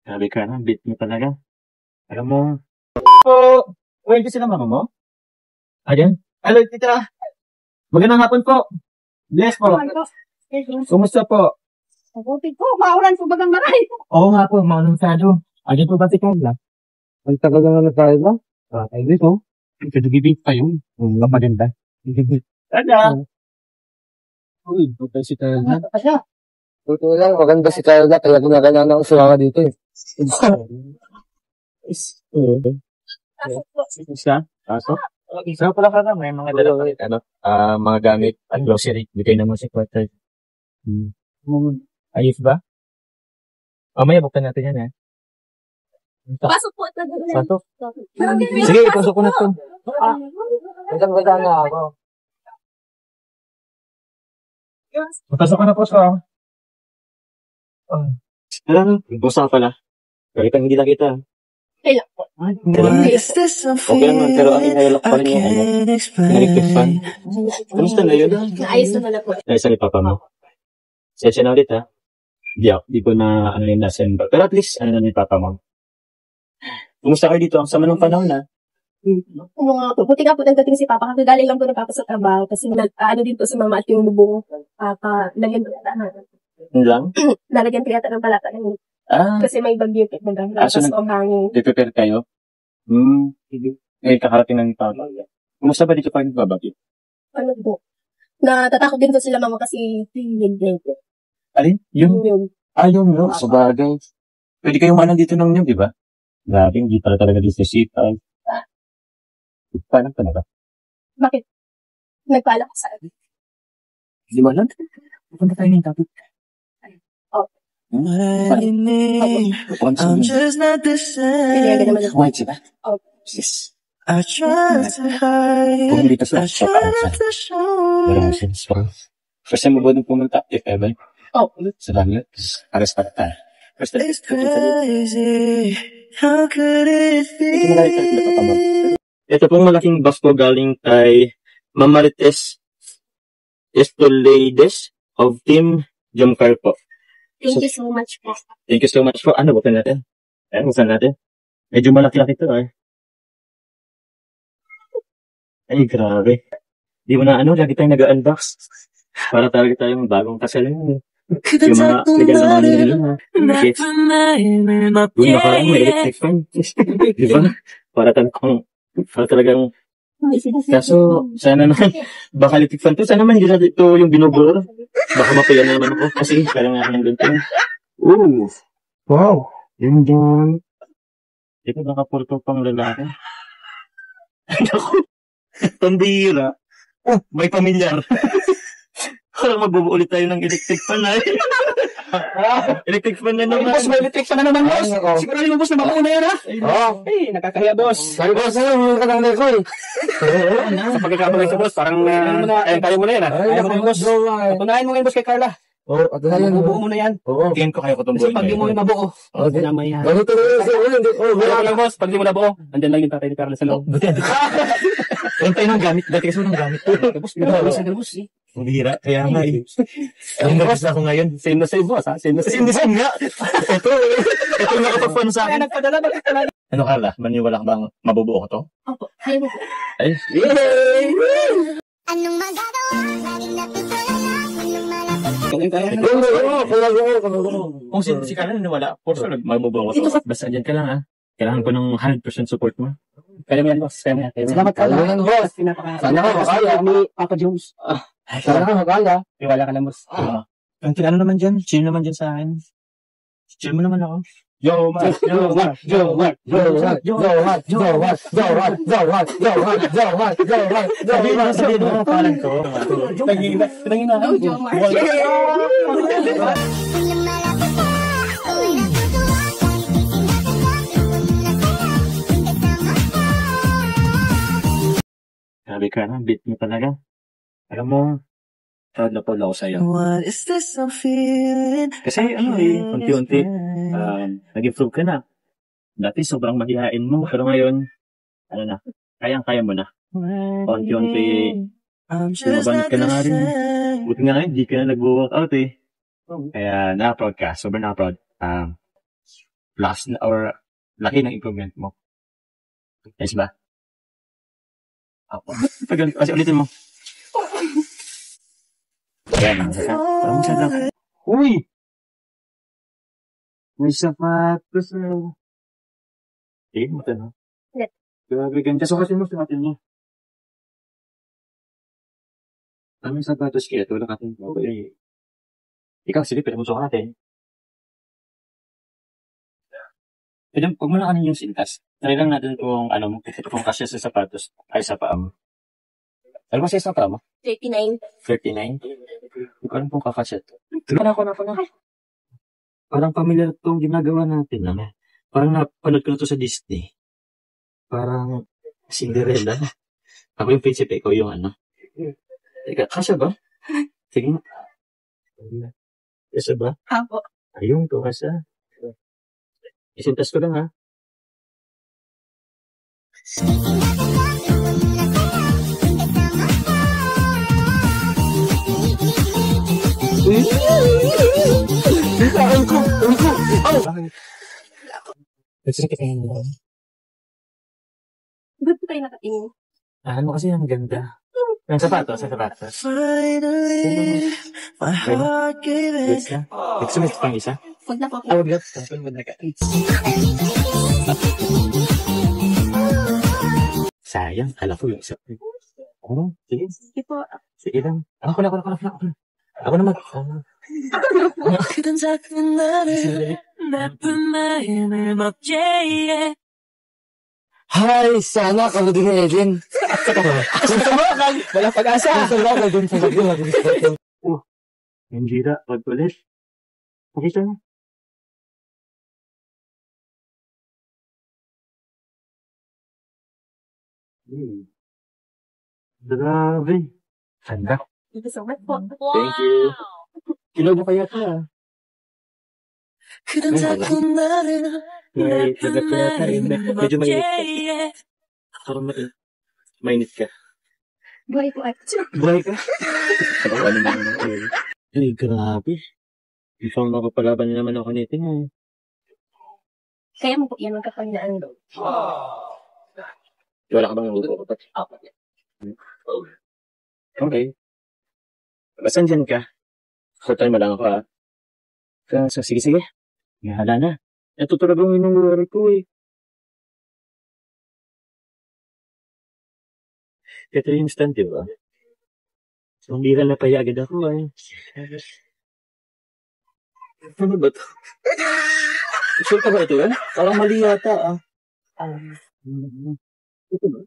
Grabe ka na, bit mo talaga. Alam mo, po, well, kasi na mama mo? Ayan? Hello, tita. Magandang hapon po. Yes po. Kumusta po? Mabuti po, maulan po bagang maray. Oo nga po, maunang sado. Ayan po ba si Carla? Ang tagal na nag-try ba? Ay, dito. Kadugibig pa yun. Maganda. Tada! Uy, okay si Carla. Asya. Totoo lang, maganda si Carla, kaya ginagana ako sumama dito eh. Isa? Kaso? Isa pala ka na, may mga dala ka. Mga gamit at grocery. Bigay naman si Quarter. Ayos ba? Mamaya buktan natin yan, eh. Pasok po. Pasok? Sige, ipasok ko na ito. Maganda na ako. Pasok ko na po sa... Alam, busa pala. Kahit ang hindi na kita. Kailan po? Okay naman, pero ang inayalak pa rin yung electric fan. Kamusta na yun? Naayos naman na po. Ayos na ni Papa mo. Sensya na ulit, ha? Di ko na ano yung na-send ba. Pero at least, ano na ni Papa mo. Kumusta kayo dito? Ang sama ng panahon, ha? Ano nga po, buti nga po nagdating si Papa. Kagaling lang po nagpapasok trabaho. Kasi ano din po sa mama at yung bubong. Lagyan ko yata na. Yun lang? Lalagyan ko yata ng palata. Kasi may bagyo po. So, Tapos ang hangin. prepare kayo? Kakarating na ni Papa. Kumusta ba dito pa yung babagyo? Ano po? Natatakot din po sila mama kasi hindi po. Alin? Yung no? Sa bagay. Pwede kayong manang dito ng nyug, di ba? Grabe, hindi pala talaga dito si Sita. Paano ka na ba? Bakit? Nagpala ka sa akin. Di ba lang? Pupunta tayo ng topic. I'm just not the same. White, diba? Yes. I try to hide. Kung dito sa I try not to show. Walang sense pa. First time mo ba nung pumunta, if ever? Sa langit. Aras pa tayo. First time. It's crazy. How could it be? Ito pong malaking basko galing kay Mamarites Estoleides of Team Jomcar po. Thank you so much po. Thank you so much po. Ano, buksan natin? Buksan natin. Medyo malaki-laki ito, eh. Ay, grabe. Di mo na lagi tayong nag-unbox. Para talaga tayong bagong kasalan. Yung mga legal na mga nila. Yes. Uy, nakaraan may electric fan. Di ba? Para talagang kaso, sana naman, baka electric fan to, sana naman hindi na ito yung binubura. Baka mapaya na naman ako kasi parang nga nandun to. Wow! Yun dyan. Ito baka purto pang lalaki. Ako, pambihira. May pamilyar. Parang mabubuo ulit tayo ng electric fan ay. Electric fan na naman. Boss, may electric fan na naman, boss. Siguro yung boss na mauna yan, ha? Hey, nakakahiya, boss. Sabi ko sa'yo, mga katanggal ko eh. Sa pagkakamagay sa boss, parang kaya mo na yan, ha? Ay, naku, boss. Tunahin mo ngayon, boss, kay Carla. Oo, at na yan. Bubuo mo na yan. Oo. Tingin ko kayo ko itong Kasi buo. pag di mo mabuo. Okay. Naman yan. Ganito na yun, sir. Wala ko lang, boss. Pag di mo nabuo, andyan lang yung tatay ni Carla sa loob. Buti, Walang tayo ng gamit. Dati kasi walang gamit. Boss, boss, eh. Ang bihira. Kaya nga, eh. Ang boss ako ngayon. Same na sa'yo, boss, ha? Same na nga. Ito yung nakapag-phone sa akin. Ano, Carla? Maniwala ka bang mabubuo ko to? Opo. Ayaw mo po. Ay. Anong magagawa? Laging natutulala. Anong malapit? Kung si Carla naniwala, for sure, mabubuo ko to. Basta andyan ka lang, ha? Kailangan ko ng 100% support mo. Kaya mo yan, boss. Kaya mo yan. Salamat ka lang, boss. Sana ka makaya. Papa Jones. Sana ka makaya. Iwala ka lang, boss. Ang ano naman dyan? Chill naman dyan sa akin. Chill mo naman ako. Yo, man. Sabihin mo ang pangalan ko. Tangina. Anong malapit na? Ako'y natutuwa. Kahit di sinasadya. Ito na nasaya. Sabi ka na, beat mo talaga. Alam mo, proud na proud ako sa'yo. What is this I'm feeling? Kasi unti-unti, nag-improve ka na. Dati sobrang mahihain mo, pero ngayon, kayang-kaya mo na. Unti-unti, sumabanit ka na nga rin. Buti nga ngayon, di ka na nag-workout eh. Kaya, na-proud ka, sobrang na-proud. lakas na or laki ng improvement mo. Yes ba? Apo. Pag kasi ulitin mo. Ayan. Parang sarap. Uy! May sapatos na. Eh, mo no? Yes. Grabe, ganda. Sukatin mo. Ang sapatos kaya ito, nakatin mo. Eh, ikaw, sige, pwede mo sukatin. Pwede, huwag mo na kanin yung sintas. Try lang natin kung kung kasya sa sapatos ay sa paa mo. Ano ba siya sa paa mo? 39. 39? Hindi ko alam kung kakasya to. Tignan ako na. Parang familiar itong ginagawa natin. Parang napanood ko na to sa Disney. Parang Cinderella. Ako yung prinsipe, ikaw yung Teka, kasya ba? Sige nga. Kasya ba? Apo. Ayun, to kasya. Isintas ko lang ha. Ba't po kayo nakatingin? Ano kasi ang ganda. Ang sapatos. Finally, my heart gave in. Goods na. Gusto mo ito pang isa? Huwag na po. Huwag na. Huwag na ka. Sayang. Kala ko yung isa. Ano? Sige. Sige po. Sige lang. Ako na. Ako na 그댄 자꾸 나를 나쁜 마음을 먹게 해. Hay, sana kalau din Edin. Wala pag-asa. Wala din sa gabi. Hindi na. Pag ulit. Pakita na. Grabe. Ganda. Thank you so much po. Thank you. Kinuha kaya ka. 그댄 자꾸 나를 May lagat kaya ka. Medyo 먹게 mainit ka. 해. Parang mainit ka. Buhay po ay. Buhay ka. Ano naman. Ay, grabe. Isang makapalaban naman ako nito nga. Kaya mo po yan ang kapangyaan doon. Wala ka bang ulo? Opo. Okay. Basan dyan ka? Hotel mo lang ako ha. So, sige. Hala na. Ito talagang inuwari ko eh. Ito yung instant, di ba? So, hindi ka napaya agad ako eh. Ano ba ito? Sure ka ba ito eh? Parang mali yata ah. Ito ba?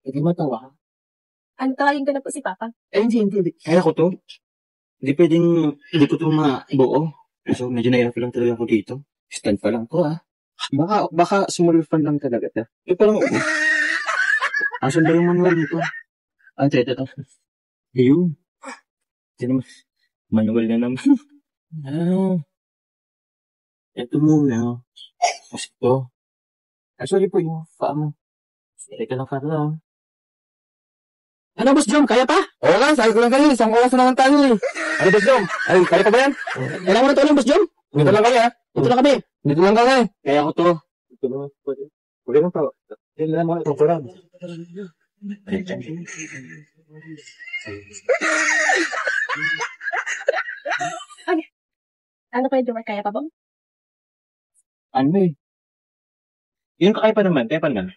Hindi matawa ka. Ano, tawagin ko na po si Papa. Eh, hindi. Kaya ko to. Hindi ko to mabuo. So, medyo nahirap lang talaga ako dito. Stand pa lang to, ah. Baka small fan lang talaga ta. Eh, parang, asan ba yung manual nito? Ito. Ayun. Sino manual na naman. Ito muna. Kasi ito. Actually po, yung paa mo. Teka lang para. Ano, Boss Jom? Kaya pa? Oo nga, sabi ko lang kayo, isang oras na naman tayo eh. Ano, Boss Jom? Ay, kaya pa ba yan? Kailangan mo na tulong, Boss Jom? Dito lang kami, ha? Dito lang kami. Dito lang kami. Kaya ko to. Ito naman. Pwede mo pa. Hindi lang mo ito. Kurang. Ano pa yung kaya pa ba? Ano eh? Yun kakaya pa naman. Kaya pa naman.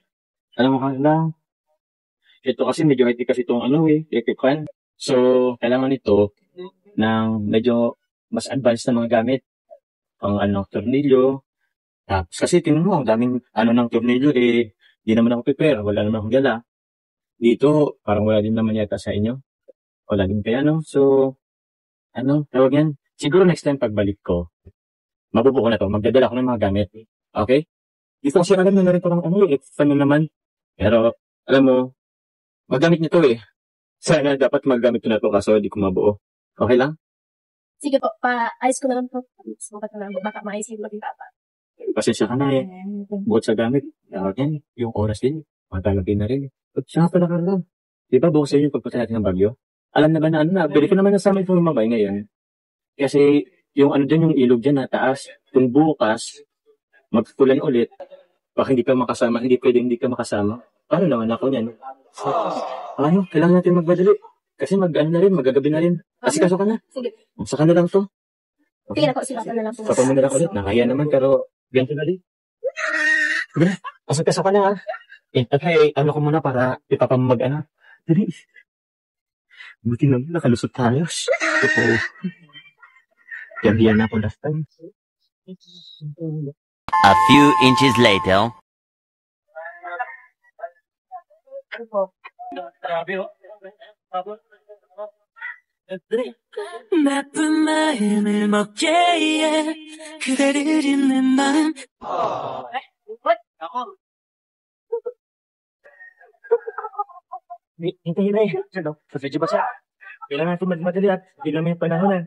Alam mo ka lang. Ito kasi medyo high kasi itong electric fan. So, kailangan ito ng medyo mas advanced na mga gamit. Ang tornilyo. Tapos kasi tingnan mo, ang daming ng tornilyo eh, di naman ako prepare. Wala naman akong gala. Dito, parang wala din naman yata sa inyo. Wala din kaya, no? So, tawag yan? Siguro next time pagbalik ko, mabubuo ko na to. Magdadala ko ng mga gamit. Okay? Di ko kasi alam na rin parang fan na naman. Pero, alam mo, magamit nito eh. Sana dapat magamit ko na to kaso di ko mabuo. Okay lang? Sige po, pa-ayos ko na lang po. Baka maayos yung maging Papa. Pasensya ka na eh. Bukod sa gamit, yan, yung oras din, matalagay na rin. At siya pala ka lang. Di ba bukas sa inyo pagpunta natin ng Baguio? alam na ba na ano na, bili ko naman na sa amin itong mamay ngayon. Kasi yung ano dyan, yung ilog dyan na taas, kung bukas, magkulan ulit, baka hindi ka makasama, hindi pwede hindi ka makasama. Paano naman ako yan? Ayun, kailangan natin magmadali. Kasi mag-ano na rin, magagabi na rin. Kasi kaso ka na. Sige. Saka na lang to. Sige na po, si Papa na lang po. Papa mo na lang ulit. Nakaya naman, pero ganito na rin. Sige na, pasok ka na ha. Okay, ano ko muna para ipapamag ano. Dali. Buti naman, nakalusot tayo. Ito. Yan na ako last time. A few inches later. Grabe oh. 나쁜 마음을 먹게 해 그대를 잊는 마음 Hintayin na eh. Sa video ba siya? Kailangan natin magmadali at hindi naman yung panahon.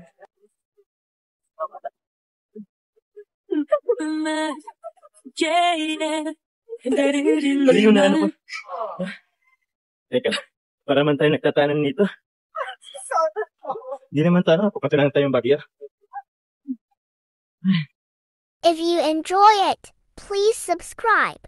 나쁜 마음을 먹게 해 그대를 잊는 Mali yung naano ko. 마음 Teka, para man tayo nagtatanan nito. Hindi naman tayo, papatulan tayong bagya. If you enjoy it, please subscribe.